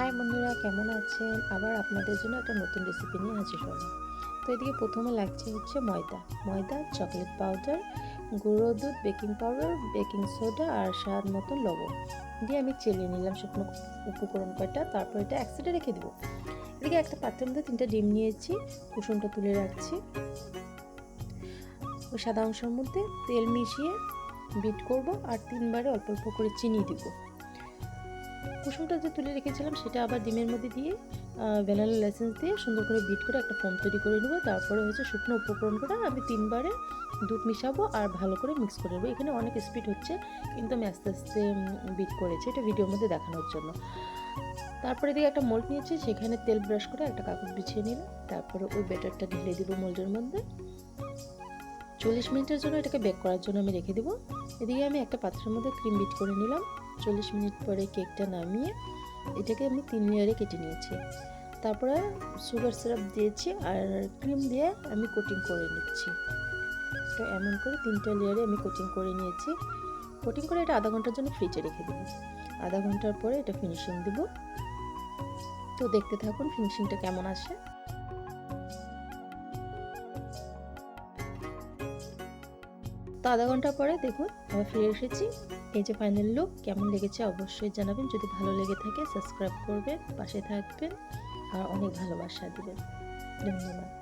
High বন্ধুরা, কেমন আছেন? আবার আপনাদের জন্য একটা নতুন রেসিপি নিয়ে হাজির হলাম। তো এদিকে প্রথমে লাগছে হচ্ছে ময়দা, চকলেট পাউডার, গুঁড়ো দুধ, বেকিং পাউডার, বেকিং সোডা আর স্বাদ মতন লবণ দিয়ে আমি চেলে নিলাম শুকনো উপকরণ কয়টা। তারপর এটা এক সাইডে রেখে দেবো। এদিকে একটা পাত্রের মধ্যে 3টা ডিম নিয়েছি, কুসুমটা তুলে রাখছি। ওই সাদা অংশের মধ্যে তেল মিশিয়ে বিট করব আর 3বারে অল্প অল্প করে চিনি দিব। কুসুমটা যে তুলে রেখেছিলাম সেটা আবার ডিমের মধ্যে দিয়ে ভ্যানিলা এসেন্স দিয়ে সুন্দর করে বিট করে একটা ফোম তৈরি করে নেব। তারপরে হচ্ছে শুকনো উপকরণ করে আমি 3বারে দুধ মিশাবো আর ভালো করে মিক্স করে নেবো। এখানে অনেক স্পিড হচ্ছে, কিন্তু আমি আস্তে আস্তে বিট করেছি, এটা ভিডিওর মধ্যে দেখানোর জন্য। তারপরে দিকে একটা মোল্ড নিয়েছি, সেখানে তেল ব্রাশ করে একটা কাগজ বিছিয়ে নিলাম। তারপরে ওই ব্যাটারটা ঢেলে দিব মোল্ডের মধ্যে। 40 মিনিটের জন্য এটাকে বেক করার জন্য আমি রেখে দেবো। এদিকে আমি একটা পাত্রের মধ্যে ক্রিম বিট করে নিলাম। 40 মিনিট পরে কেকটা নামিয়ে এটাকে আমি 3 লেয়ারে কেটে নিয়েছি। তারপরে সুগার সিরাপ দিয়েছি আর ক্রিম দিয়ে আমি কোটিং করে নিচ্ছি। তো এমন করে 3টা লেয়ারে আমি কোটিং করে নিয়েছি। কোটিং করে এটা আধা ঘন্টার জন্য ফ্রিজে রেখে দেবো। আধা ঘন্টার পরে এটা ফিনিশিং দেব। তো দেখতে থাকুন ফিনিশিংটা কেমন আসে। তো আধা ঘন্টা পরে দেখুন আবার ফিরে এসেছি। এই যে ফাইনাল লুক, কেমন লেগেছে অবশ্যই জানাবেন। যদি ভালো লেগে থাকে সাবস্ক্রাইব করবেন, পাশে থাকবেন আর অনেক ভালোবাসা দিবেন। ধন্যবাদ।